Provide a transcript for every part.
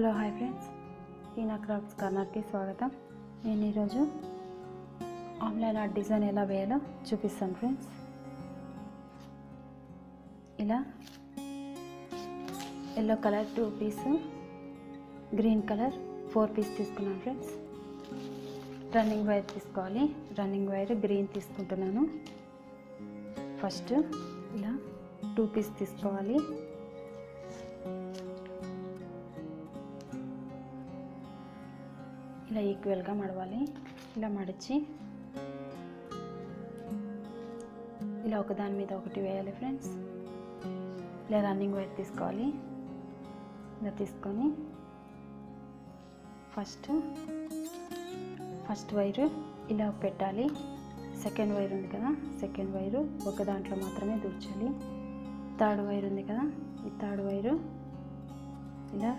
Hello hi friends, ఈనా crafts కార్నర్కి స్వాగతం. నేను ఈరోజు ఆమ్లా నాట్ డిజైన్ ఎలా వేయాలో చూపిస్తాను ఫ్రెండ్స్. ఇలా yellow colour 2 piece, green colour 4 piece తీసుకున్నాను ఫ్రెండ్స్. రన్నింగ్ వైర్ తీసుకోవాలి. రన్నింగ్ వైర్ గ్రీన్ తీసుకుంటున్నాను. ఫస్ట్ ఇలా 2 పీస్ తీసుకోవాలి. ఇలా ఈక్వల్గా మడవాలి. ఇలా మడిచి ఇలా ఒకదాని మీద ఒకటి వేయాలి ఫ్రెండ్స్. ఇలా రన్నింగ్ వైర్ తీసుకోవాలి. ఇలా తీసుకొని ఫస్ట్ వైరు ఇలా పెట్టాలి. సెకండ్ వైర్ ఉంది కదా, సెకండ్ వైరు ఒక దాంట్లో మాత్రమే దూర్చాలి. థర్డ్ వైర్ ఉంది కదా, ఈ థర్డ్ వైరు ఇలా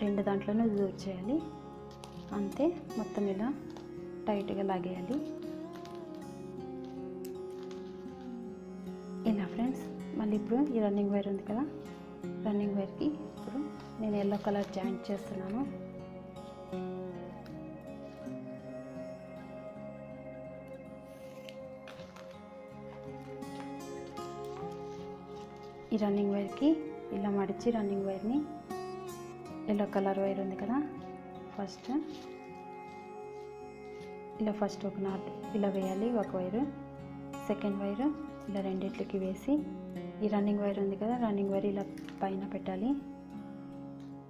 2 దాంట్లోనూ దూర్చేయాలి. అంతే, మొత్తం ఇలా టైట్గా లాగేయాలి. ఇలా ఫ్రెండ్స్. మళ్ళీ ఇప్పుడు ఈ రన్నింగ్ వైర్ ఉంది కదా, రన్నింగ్ వైర్కి ఇప్పుడు నేను ఎల్లో కలర్ జాయింట్ చేస్తున్నాను. ఈ రన్నింగ్ వైర్కి ఇలా మడిచి రన్నింగ్ వైర్ని ఎల్లో కలర్ వైర్ ఉంది కదా, ఫస్ట్ ఒక నాట్ ఇలా వేయాలి. ఒక వైరు, సెకండ్ వైరు ఇలా రెండిట్లకి వేసి ఈ రన్నింగ్ వైర్ ఉంది కదా, రన్నింగ్ వైర్ ఇలా పైన పెట్టాలి.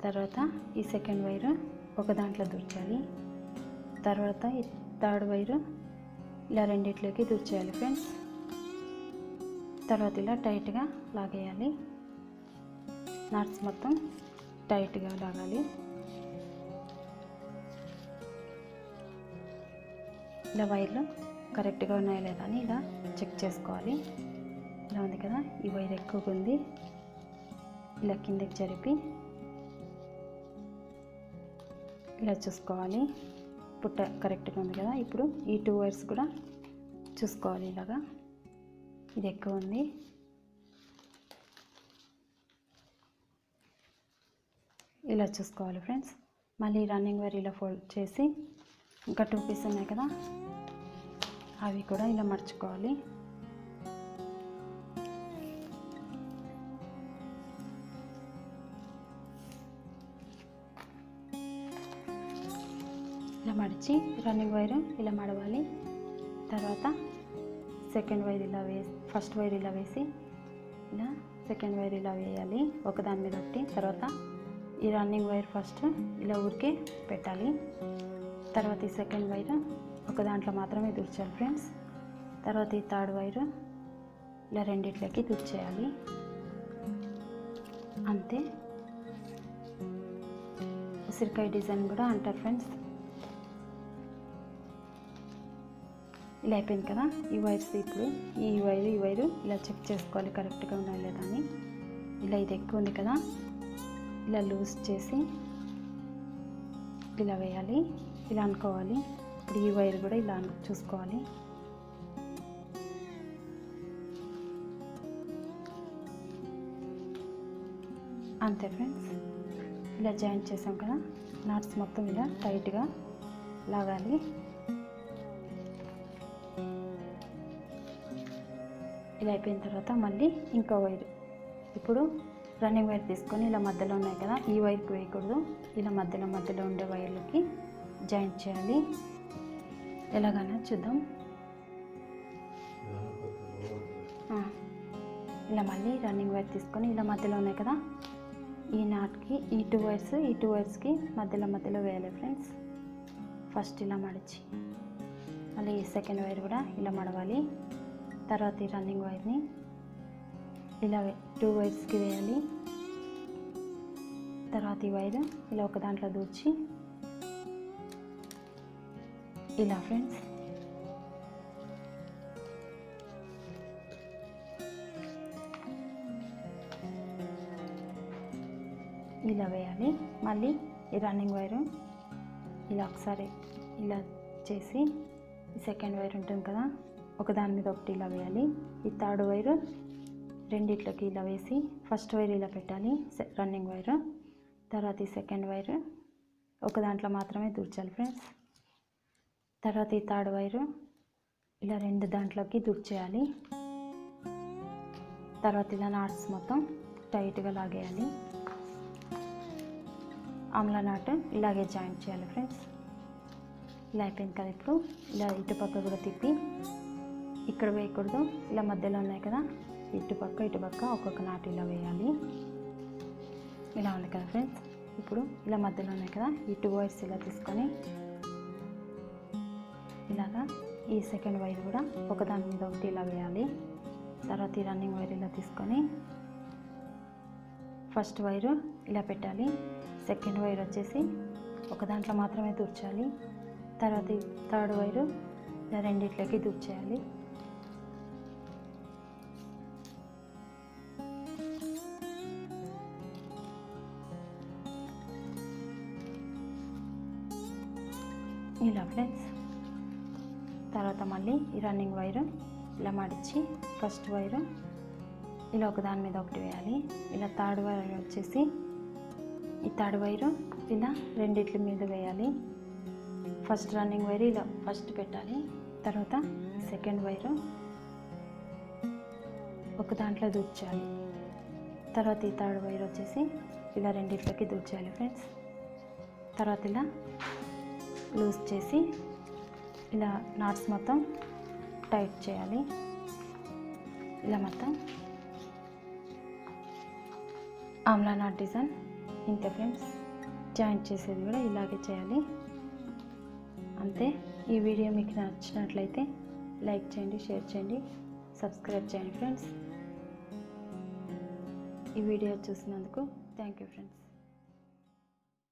తర్వాత ఈ సెకండ్ వైరు ఒక దాంట్లో దూర్చాలి. తర్వాత ఈ థర్డ్ వైరు ఇలా రెండిట్లకి దూర్చేయాలి ఫ్రెండ్స్. తర్వాత ఇలా టైట్గా లాగేయాలి. నాట్స్ మొత్తం టైట్గా లాగాలి. ఇలా వైర్లు కరెక్ట్గా ఉన్నాయా లేదా అని ఇలా చెక్ చేసుకోవాలి. ఇలా ఉంది కదా, ఈ వైర్ ఎక్కువగా ఉంది. ఇలా కిందకి జరిపి ఇలా చూసుకోవాలి. పుట్ట కరెక్ట్గా ఉంది కదా. ఇప్పుడు ఈ 2 వైర్స్ కూడా చూసుకోవాలి. ఇలాగా ఇది ఎక్కువ ఉంది. ఇలా చూసుకోవాలి ఫ్రెండ్స్. మళ్ళీ రన్నింగ్ వైర్ ఇలా ఫోల్డ్ చేసి ఇంకా 2 పీస్ ఉన్నాయి కదా, అవి కూడా ఇలా మర్చుకోవాలి. ఇలా మడిచి రన్నింగ్ వైర్ ఇలా మడవాలి. తర్వాత సెకండ్ వైర్ ఇలా ఫస్ట్ వైర్ ఇలా వేసి ఇలా సెకండ్ వైర్ ఇలా వేయాలి ఒకదాని మీద ఒకటి. తర్వాత ఈ రన్నింగ్ వైర్ ఫస్ట్ ఇలా ఊరికే పెట్టాలి. తర్వాత ఈ సెకండ్ వైర్ ఒక దాంట్లో మాత్రమే దూర్చాలి ఫ్రెండ్స్. తర్వాత ఈ థర్డ్ వైర్ ఇలా రెండిట్లకి దూర్చేయాలి. అంతే. ఉసిరికాయ డిజైన్ కూడా అంటారు ఫ్రెండ్స్. ఇలా అయిపోయింది కదా. ఈ వైర్స్ ఇప్పుడు ఈ వైరు ఇలా చెక్ చేసుకోవాలి కరెక్ట్గా ఉందా లేదా అని. ఇలా ఇది ఎక్కువ ఉంది కదా, ఇలా లూజ్ చేసి ఇలా వేయాలి. ఇలా అనుకోవాలి. ఇప్పుడు ఈ వైర్ కూడా ఇలా చూసుకోవాలి. అంతే ఫ్రెండ్స్. ఇలా జాయింట్ చేసాం కదా, నాట్స్ మొత్తం ఇలా టైట్గా లాగాలి. ఇలా అయిపోయిన తర్వాత మళ్ళీ ఇంకో వైర్, ఇప్పుడు రన్నింగ్ వైర్ తీసుకొని ఇలా మధ్యలో ఉన్నాయి కదా, ఈ వైర్కి వేయకూడదు. ఇలా మధ్యలో ఉండే వైర్లకి జాయింట్ చేయాలి. ఎలాగైనా చూద్దాం. ఇలా మళ్ళీ రన్నింగ్ వైర్ తీసుకొని ఇలా మధ్యలో ఉన్నాయి కదా, ఈ నాట్కి ఈ 2 వైర్స్కి మధ్యలో వేయాలి ఫ్రెండ్స్. ఫస్ట్ ఇలా మడిచి మళ్ళీ ఈ సెకండ్ వైర్ కూడా ఇలా మడవాలి. తర్వాత ఈ రన్నింగ్ వైర్ని ఇలా 2 వైర్స్కి వేయాలి. తర్వాత ఈ వైర్ ఇలా ఒక దాంట్లో దూర్చి ఇలా ఫ్రెండ్స్ ఇలా వేయాలి. మళ్ళీ ఈ రన్నింగ్ వైరు ఇలా ఒకసారి ఇలా చేసి ఈ సెకండ్ వైర్ ఉంటుంది కదా, ఒక దాని మీద ఒకటి ఇలా వేయాలి. ఈ థర్డ్ వైరు రెండిట్లకి ఇలా వేసి ఫస్ట్ వైర్ ఇలా పెట్టాలి రన్నింగ్ వైర్. తర్వాత ఈ సెకండ్ వైర్ ఒక దాంట్లో మాత్రమే దూర్చాలి ఫ్రెండ్స్. తర్వాత ఈ థర్డ్ వైరు ఇలా 2 దాంట్లోకి దూర్చేయాలి. తర్వాత ఇలా నాట్స్ మొత్తం టైట్గా లాగేయాలి. ఆమ్లా నాట్ ఇలాగే జాయింట్ చేయాలి ఫ్రెండ్స్. ఇలా అయిపోయింది కదా. ఇప్పుడు ఇలా ఇటుపక్క కూడా తిప్పి, ఇక్కడ వేయకూడదు, ఇలా మధ్యలో ఉన్నాయి కదా, ఇటుపక్క ఒక్కొక్క నాటు ఇలా వేయాలి. ఇలా ఉంది కదా ఫ్రెండ్స్. ఇప్పుడు ఇలా మధ్యలో ఉన్నాయి కదా, ఈ 2 వైర్స్ ఇలా తీసుకొని ఇలాగా ఈ సెకండ్ వైర్ కూడా ఒకదాని మీద ఒకటి ఇలా వేయాలి. తర్వాత ఈ రన్నింగ్ వైర్ ఇలా తీసుకొని ఫస్ట్ వైరు ఇలా పెట్టాలి. సెకండ్ వైర్ వచ్చేసి ఒక దాంట్లో మాత్రమే దూర్చాలి. తర్వాత ఈ థర్డ్ వైరు ఇలా రెండిట్లోకి దూర్చేయాలి. ఇలా ఫ్రెండ్స్. తర్వాత మళ్ళీ ఈ రన్నింగ్ వైరు ఇలా మడిచి ఫస్ట్ వైరు ఇలా ఒక దాని మీద ఒకటి వేయాలి. ఇలా థర్డ్ వైర్ వచ్చేసి ఈ థర్డ్ వైరు ఇలా రెండిట్ల మీద వేయాలి. ఫస్ట్ రన్నింగ్ వైర్ ఇలా ఫస్ట్ పెట్టాలి. తర్వాత సెకండ్ వైరు ఒక దాంట్లో దూర్చాలి. తర్వాత ఈ థర్డ్ వైర్ వచ్చేసి ఇలా రెండిట్లకి దూర్చాలి ఫ్రెండ్స్. తర్వాత ఇలా లూజ్ చేసి ఇలా నాట్స్ మొత్తం టైట్ చేయాలి. ఇలా మొత్తం ఆమ్లా నాట్ డిజైన్ ఇంతే ఫ్రెండ్స్. జాయింట్ చేసేది కూడా ఇలాగే చేయాలి అంతే. ఈ వీడియో మీకు నచ్చినట్లయితే లైక్ చేయండి, షేర్ చేయండి, సబ్స్క్రైబ్ చేయండి ఫ్రెండ్స్. ఈ వీడియో చూసినందుకు థ్యాంక్ యూ ఫ్రెండ్స్.